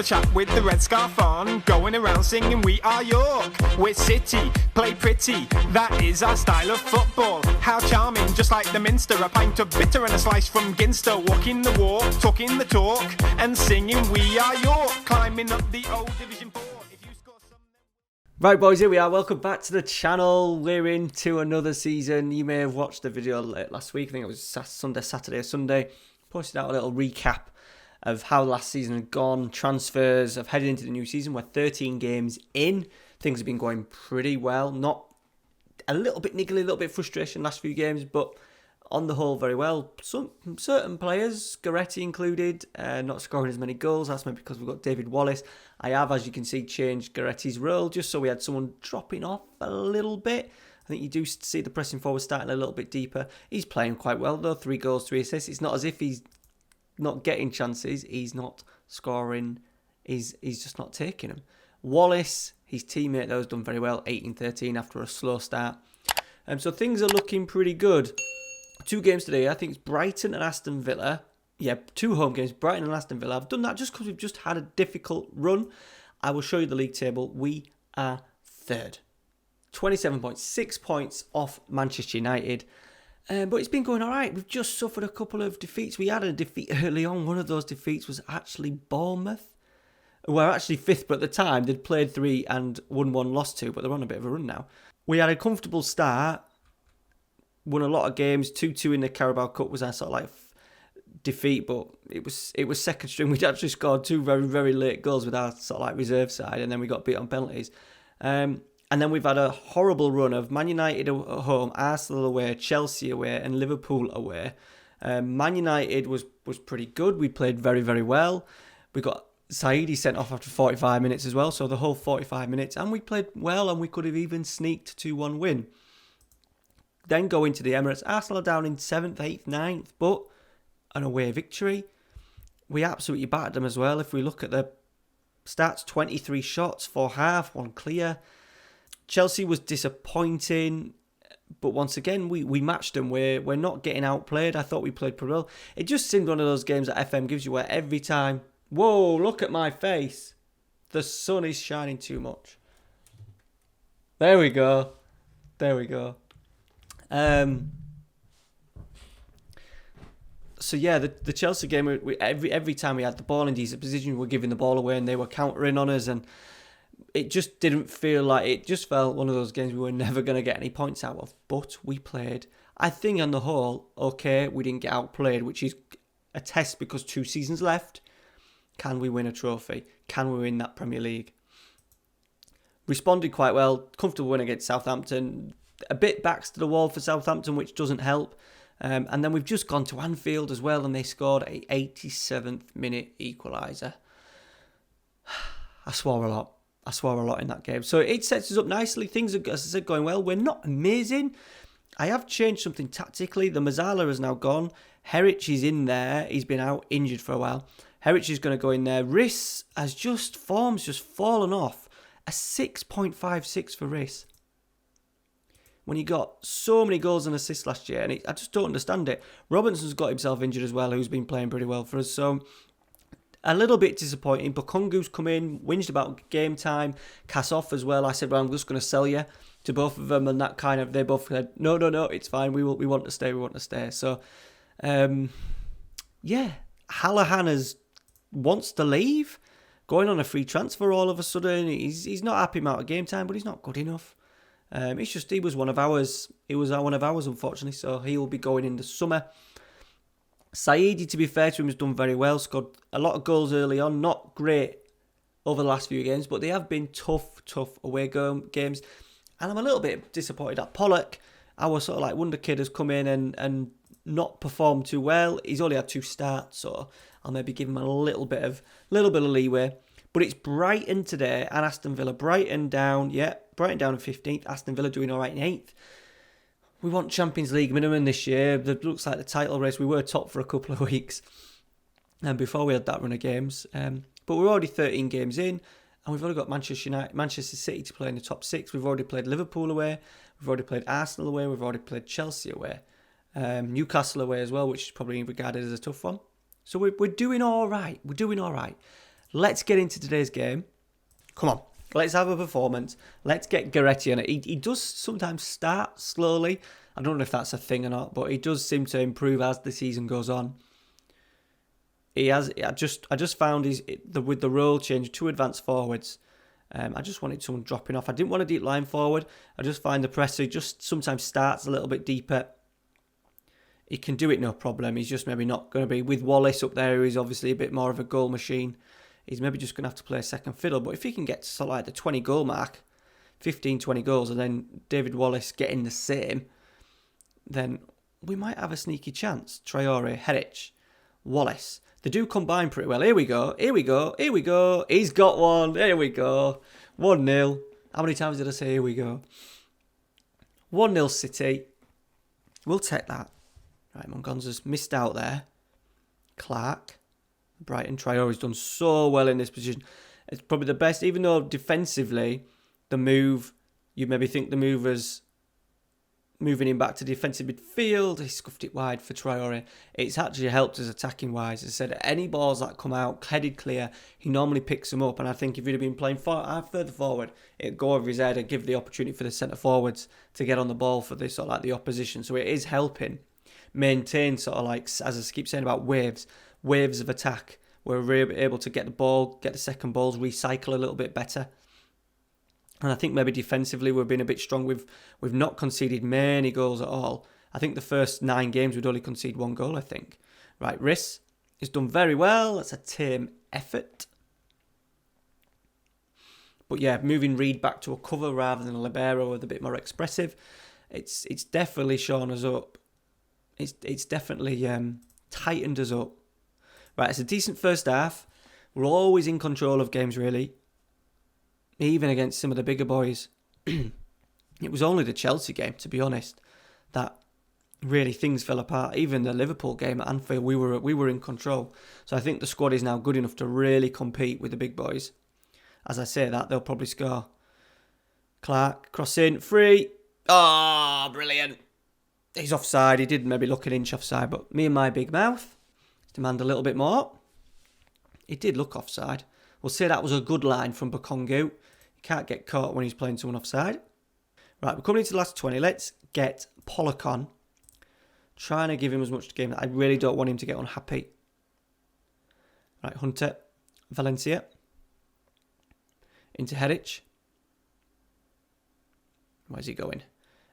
the chap with the red scarf on, going around singing we are York. We're City, play pretty, that is our style of football. How charming, just like the Minster, a pint of bitter and a slice from Ginster. Walking the walk, talking the talk, and singing we are York. Climbing up the old Division 4. Right, boys, here we are. Welcome back to the channel. We're into another season. You may have watched the video last week. I think it was Saturday or Sunday. Posted out a little recap of how last season had gone. Transfers of headed into the new season. We're 13 games in. Things have been going pretty well. Not a little bit niggly, a little bit frustration last few games, but on the whole, very well. Some certain players, Goretti included, not scoring as many goals. That's maybe because we've got David Wallace. I have, as you can see, changed Goretti's role just so we had someone dropping off a little bit. I think you do see the pressing forward starting a little bit deeper. He's playing quite well, though. 3 goals, 3 assists. It's not as if he's not getting chances. He's not scoring. He's just not taking them. Wallace, his teammate, though, has done very well. 18-13 after a slow start. So things are looking pretty good. 2 games today. I think it's Brighton and Aston Villa. Yeah, 2 home games, Brighton and Aston Villa. I've done that just because we've just had a difficult run. I will show you the league table. We are 3rd. 27 points, 6 points off Manchester United. But it's been going all right. We've just suffered a couple of defeats. We had a defeat early on. One of those defeats was actually Bournemouth. Who were actually 5th, but at the time they'd played 3 and won 1, lost 2, but they're on a bit of a run now. We had a comfortable start. Won a lot of games. 2-2 in the Carabao Cup was our sort of like defeat, but it was second string. We'd actually scored 2 very, very late goals with our sort of like reserve side, and then we got beat on penalties. And then we've had a horrible run of Man United at home, Arsenal away, Chelsea away, and Liverpool away. Man United was pretty good. We played very, very well. We got Saidi sent off after 45 minutes as well, so the whole 45 minutes, and we played well, and we could have even sneaked 2-1 win. Then go into the Emirates. Arsenal are down in 7th, 8th, 9th, but an away victory. We absolutely battered them as well. If we look at the stats, 23 shots, 4 half, 1 clear. Chelsea was disappointing, but once again, we matched them. We're not getting outplayed. I thought we played pretty well. It just seemed one of those games that FM gives you where every time, whoa, look at my face. The sun is shining too much. There we go. So yeah, the Chelsea game, every time we had the ball in decent position, we were giving the ball away and they were countering on us, and it just didn't feel like, it just felt one of those games we were never going to get any points out of. But we played, I think on the whole, okay, we didn't get outplayed, which is a test because 2 seasons left. Can we win a trophy? Can we win that Premier League? Responded quite well, comfortable win against Southampton. A bit backs to the wall for Southampton, which doesn't help. And then we've just gone to Anfield as well, and they scored a 87th minute equaliser. I swore a lot in that game. So it sets us up nicely. Things are, as I said, going well. We're not amazing. I have changed something tactically. The Mazzala has now gone. Herrich is in there. He's been out injured for a while. Herrich is going to go in there. Riss has form's just fallen off. A 6.56 for Riss. When he got so many goals and assists last year, and I just don't understand it. Robinson's got himself injured as well, who's been playing pretty well for us, so a little bit disappointing. Bukungu's come in, whinged about game time, Cass off as well. I said, well, I'm just going to sell you to both of them, and that kind of, they both said, no, it's fine, we want to stay. So, yeah, Hallahan wants to leave, going on a free transfer all of a sudden. He's not happy about game time, but he's not good enough. It's just he was one of ours. He was one of ours, unfortunately, so he will be going in the summer. Saidi, to be fair to him, has done very well. Scored a lot of goals early on. Not great over the last few games, but they have been tough away games. And I'm a little bit disappointed that Pollock, our sort of like wonder kid, has come in and not performed too well. He's only had 2 starts, so I'll maybe give him a little bit of leeway. But it's Brighton today and Aston Villa. Brighton down in 15th. Aston Villa doing all right in 8th. We want Champions League minimum this year. It looks like the title race. We were top for a couple of weeks before we had that run of games. But we're already 13 games in, and we've already got Manchester City to play in the top 6. We've already played Liverpool away. We've already played Arsenal away. We've already played Chelsea away. Newcastle away as well, which is probably regarded as a tough one. So we're doing all right. Let's get into today's game. Come on, let's have a performance. Let's get Goretti on it. He does sometimes start slowly. I don't know if that's a thing or not, but he does seem to improve as the season goes on. He has. I just found with the role change to advanced forwards. I just wanted someone dropping off. I didn't want a deep line forward. I just find the presser just sometimes starts a little bit deeper. He can do it no problem. He's just maybe not going to be with Wallace up there. He's obviously a bit more of a goal machine. He's maybe just going to have to play a second fiddle. But if he can get to sort of like the 20 goal mark, 15, 20 goals, and then David Wallace getting the same, then we might have a sneaky chance. Traore, Herich, Wallace. They do combine pretty well. Here we go. He's got one. Here we go. 1-0. How many times did I say here we go? 1-0 City. We'll take that. Right, Mongonza's missed out there. Clark. Brighton. Traore's done so well in this position. It's probably the best, even though defensively, the move, you maybe think the move was moving him back to defensive midfield. He scuffed it wide for Traore. It's actually helped us attacking wise. As I said, any balls that come out headed clear, he normally picks them up. And I think if he'd have been playing further forward, it'd go over his head and give the opportunity for the centre forwards to get on the ball for this sort of like the opposition. So it is helping maintain sort of like, as I keep saying about waves of attack, where we're able to get the ball, get the second balls, recycle a little bit better. And I think maybe defensively we've been a bit strong. We've not conceded many goals at all. I think the first 9 games we'd only conceded 1 goal, I think. Right, Riss has done very well. That's a tame effort. But yeah, moving Reed back to a cover rather than a libero with a bit more expressive. It's definitely shown us up. It's definitely tightened us up. Right, it's a decent first half. We're always in control of games, really. Even against some of the bigger boys. It was only the Chelsea game, to be honest, that really things fell apart. Even the Liverpool game at Anfield, we were in control. So I think the squad is now good enough to really compete with the big boys. As I say that, they'll probably score. Clark, cross in, free. Oh, brilliant. He's offside. He did maybe look an inch offside, but me and my big mouth demand a little bit more. He did look offside. We'll say that was a good line from Bakongu. He can't get caught when he's playing someone offside. Right, we're coming into the last 20. Let's get Pollock on. Trying to give him as much game. I really don't want him to get unhappy. Right, Hunter. Valencia. Into Herich. Where's he going?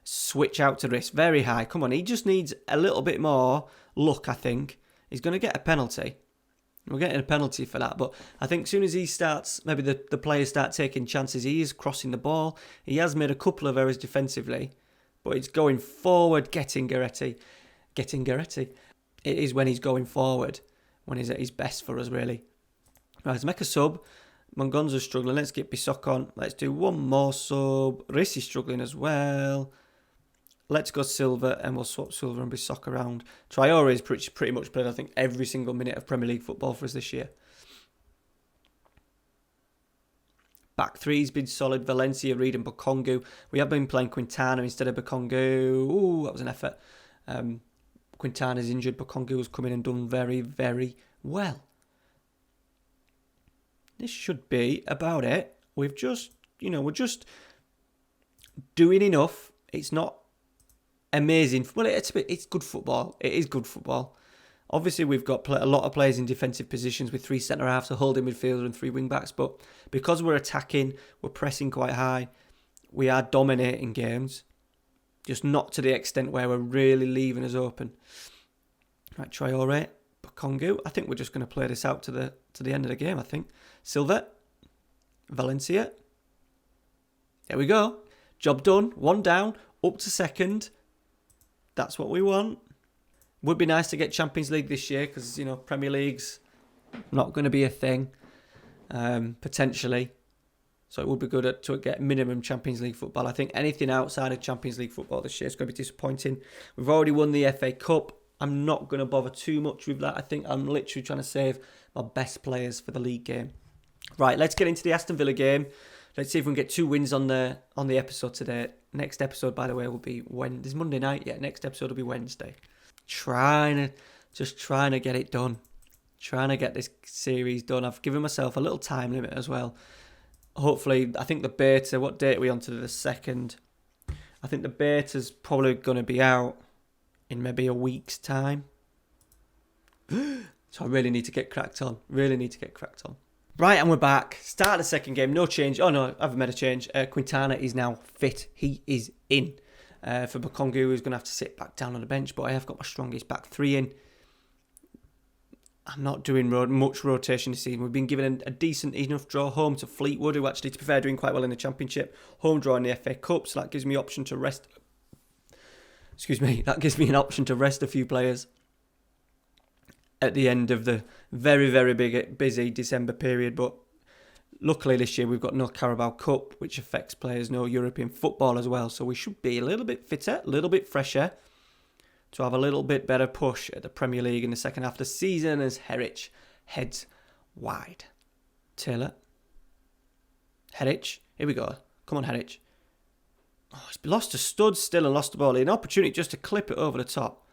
Switch out to Riss. Very high. Come on, he just needs a little bit more luck, I think. He's going to get a penalty. We're getting a penalty for that, but I think as soon as he starts, maybe the players start taking chances, he is crossing the ball. He has made a couple of errors defensively, but it's going forward, getting Goretti. It is when he's going forward, when he's at his best for us, really. Right, let's make a sub. Mongonza's struggling. Let's get Bissok on. Let's do one more sub. Riss is struggling as well. Let's go Silva, and we'll swap Silva and Bissok around. Traore is pretty much played, I think, every single minute of Premier League football for us this year. Back three's been solid. Valencia, Reed and Bakongu. We have been playing Quintana instead of Bakongu. Ooh, that was an effort. Quintana's injured. Bakongu's come in and done very, very well. This should be about it. We're just doing enough. It's not amazing. Well, it's good football. It is good football. Obviously, we've got a lot of players in defensive positions with 3 centre-halves, a holding midfielder and 3 wing-backs. But because we're attacking, we're pressing quite high, we are dominating games. Just not to the extent where we're really leaving us open. Right, Traore, Bakongu. I think we're just going to play this out to the end of the game, I think. Silva, Valencia. There we go. Job done. 1 down. Up to second. That's what we want. Would be nice to get Champions League this year because, Premier League's not going to be a thing, potentially. So it would be good to get minimum Champions League football. I think anything outside of Champions League football this year is going to be disappointing. We've already won the FA Cup. I'm not going to bother too much with that. I think I'm literally trying to save my best players for the league game. Right, let's get into the Aston Villa game. Let's see if we can get 2 wins on the episode today. Next episode, by the way, will be this Monday night. Yeah, next episode will be Wednesday. Trying to get it done. Trying to get this series done. I've given myself a little time limit as well. Hopefully, I think the beta, what date are we on to, the 2nd? I think the beta's probably going to be out in maybe a week's time. So I really need to get cracked on. Right, and we're back. Start the second game. No change. Oh, no, I haven't made a change. Quintana is now fit. He is in. For Bakongu, who's going to have to sit back down on the bench. But I have got my strongest back three in. I'm not doing much rotation this season. We've been given a decent enough draw home to Fleetwood, who actually, to be fair, doing quite well in the Championship. Home draw in the FA Cup, so that gives me option to rest. That gives me an option to rest a few players at the end of the very, very busy December period. But luckily this year we've got no Carabao Cup, which affects players, no European football as well. So we should be a little bit fitter, a little bit fresher, to have a little bit better push at the Premier League in the second half of the season as Herich heads wide. Taylor. Herich. Here we go. Come on, Herich. Oh, he's lost a stud still and lost the ball. An opportunity just to clip it over the top.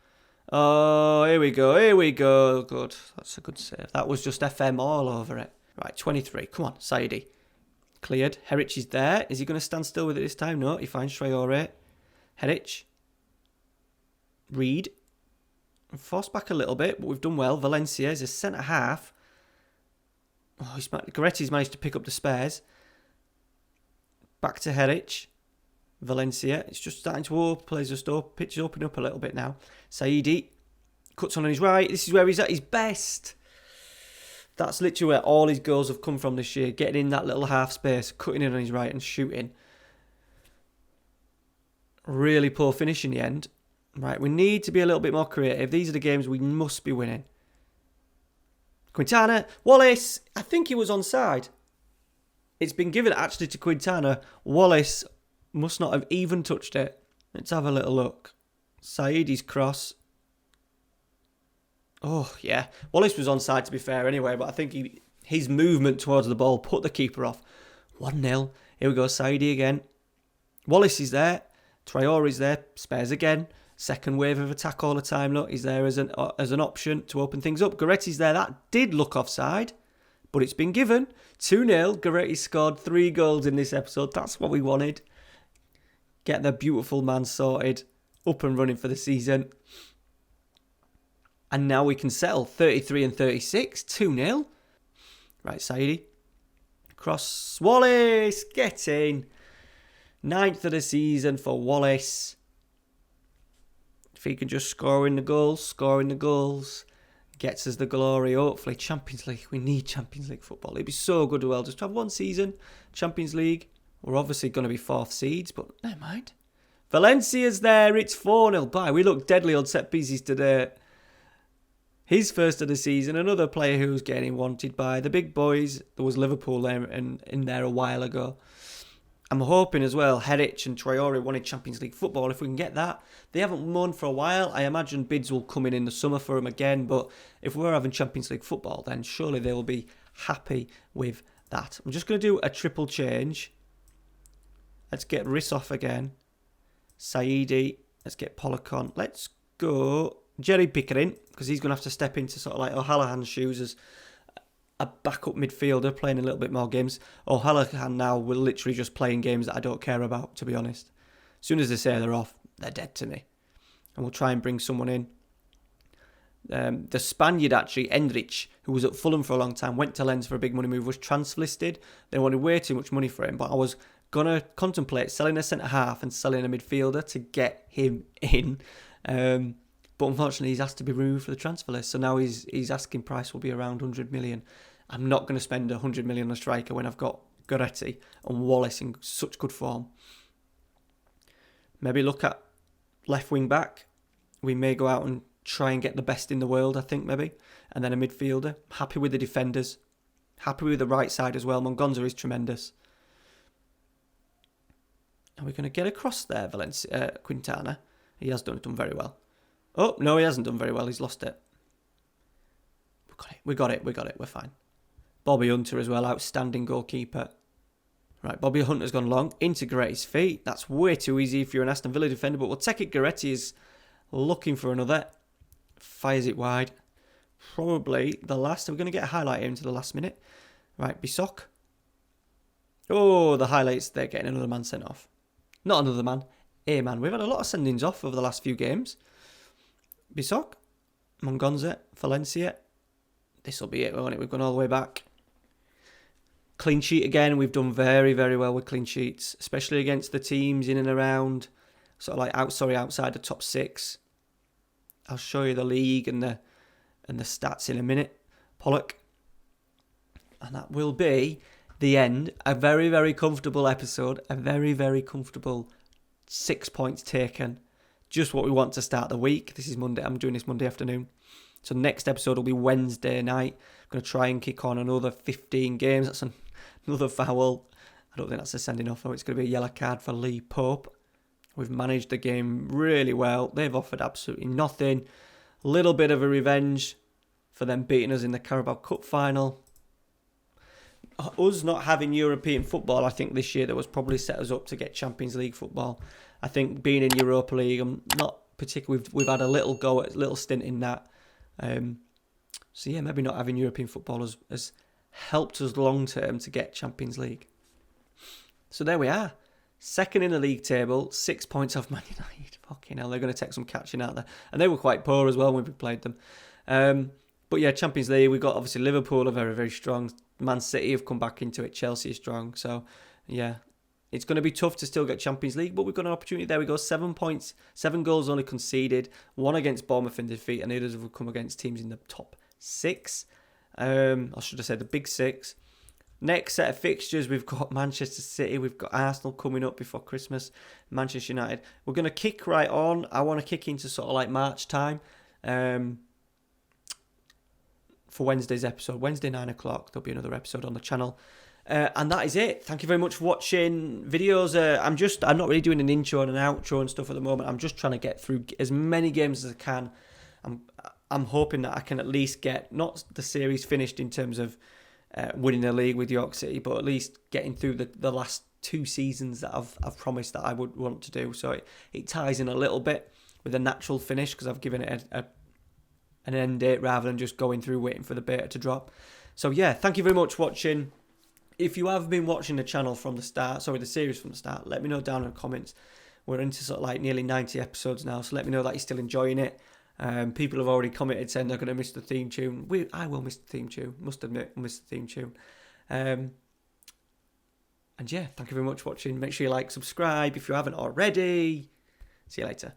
Oh, here we go. Good. That's a good save. That was just FM all over it. Right, 23. Come on, Saidi. Cleared. Herich is there. Is he going to stand still with it this time? No, he finds Traore. Herich. Reed. Forced back a little bit, but we've done well. Valencia is a centre-half. Oh, Goretti's managed to pick up the spares. Back to Herich. Valencia. It's just starting to open. Pitch is opening up a little bit now. Saidi cuts on his right. This is where he's at his best. That's literally where all his goals have come from this year. Getting in that little half space, cutting in on his right and shooting. Really poor finish in the end. Right, we need to be a little bit more creative. These are the games we must be winning. Quintana. Wallace. I think he was onside. It's been given actually to Quintana. Wallace must not have even touched it. Let's have a little look. Saidi's cross. Oh, yeah. Wallace was onside, to be fair, anyway, but I think his movement towards the ball put the keeper off. 1-0. Here we go. Saidi again. Wallace is there. Traore is there. Spares again. Second wave of attack all the time. Look, he's there as an option to open things up. Goretti's there. That did look offside, but it's been given. 2-0. Goretti scored 3 goals in this episode. That's what we wanted. Get the beautiful man sorted, up and running for the season. And now we can settle 33 and 36. 2-0. Right, Saidi. Cross. Wallace. Get in. 9th of the season for Wallace. If he can just score in the goals, gets us the glory. Hopefully, Champions League. We need Champions League football. It'd be so good just to have one season. Champions League. We're obviously going to be 4th seeds, but never mind. Valencia's there. It's 4-0. Bye. We look deadly on set pieces today. His first of the season. Another player who's getting wanted by the big boys. There was Liverpool there in there a while ago. I'm hoping as well Herich and Traore wanted Champions League football. If we can get that. They haven't won for a while. I imagine bids will come in the summer for them again. But if we're having Champions League football, then surely they will be happy with that. I'm just going to do a triple change. Let's get Riss off again. Saidi. Let's get Pollock on. Let's go Jerry Pickering, because he's going to have to step into sort of like O'Hallahan's shoes as a backup midfielder, playing a little bit more games. O'Hallahan now will literally just playing games that I don't care about, to be honest. As soon as they say they're off, they're dead to me. And we'll try and bring someone in. The Spaniard, actually, Endrich, who was at Fulham for a long time, went to Lens for a big money move, was translisted. They wanted way too much money for him, but I was going to contemplate selling a centre-half and selling a midfielder to get him in. But unfortunately, he's asked to be removed from the transfer list. So now his asking price will be around 100 million. I'm not going to spend 100 million on a striker when I've got Goretti and Wallace in such good form. Maybe look at left wing back. We may go out and try and get the best in the world, I think, maybe. And then a midfielder. Happy with the defenders. Happy with the right side as well. Mongonza is tremendous. Are we going to get across there, Quintana? He has done very well. Oh, no, he hasn't done very well. He's lost it. We got it. We're fine. Bobby Hunter as well, outstanding goalkeeper. Right, Bobby Hunter's gone long. Into Goretti's feet. That's way too easy if you're an Aston Villa defender, but we'll take it. Goretti is looking for another. Fires it wide. probably the last. We're going to get a highlight here into the last minute. Right, Bissock. Oh, the highlights, they're getting another man sent off. Not another man, a man. We've had a lot of sendings off over the last few games. Bissock, Mongonza, Valencia. This will be it, won't it? We've gone all the way back. Clean sheet again. We've done very, very well with clean sheets, especially against the teams in and around, sort of like outside the top 6. I'll show you the league and the stats in a minute. Pollock. And that will be the end. A very, very comfortable episode. A very, very comfortable 6 points taken. Just what we want to start the week. This is Monday. I'm doing this Monday afternoon. So next episode will be Wednesday night. I'm going to try and kick on another 15 games. That's another foul. I don't think that's a sending off, though. It's going to be a yellow card for Lee Pope. We've managed the game really well. They've offered absolutely nothing. A little bit of a revenge for them beating us in the Carabao Cup final. Us not having European football, I think this year, that was probably set us up to get Champions League football. I think being in Europa League, I'm not particularly. We've had a little go at a little stint in that. So yeah, maybe not having European football has helped us long term to get Champions League. So there we are, second in the league table, 6 points off Man United. Fucking hell, they're going to take some catching out there, and they were quite poor as well when we played them. But yeah, Champions League, we've got obviously Liverpool are very, very strong. Man City have come back into it. Chelsea is strong. So yeah, it's going to be tough to still get Champions League, but we've got an opportunity. There we go, 7 points, 7 goals only conceded, 1 against Bournemouth in defeat, and the others have come against teams in the top 6. I should have said the big 6. Next set of fixtures, we've got Manchester City, we've got Arsenal coming up before Christmas, Manchester United. We're going to kick right on. I want to kick into sort of like March time for Wednesday's episode. Wednesday, 9 o'clock, there'll be another episode on the channel. And that is it. Thank you very much for watching videos. I'm not really doing an intro and an outro and stuff at the moment. I'm just trying to get through as many games as I can. I'm hoping that I can at least get, not the series finished in terms of winning the league with York City, but at least getting through the last 2 seasons that I've promised that I would want to do. So it ties in a little bit with a natural finish because I've given it an end date rather than just going through waiting for the beta to drop. So yeah, thank you very much for watching. If you have been watching the channel from the start, the series from the start, let me know down in the comments. We're into sort of like nearly 90 episodes now, so let me know that you're still enjoying it. People have already commented saying they're going to miss the theme tune. I will miss the theme tune. Must admit, I'll miss the theme tune. And yeah, thank you very much for watching. Make sure you like, subscribe if you haven't already. See you later.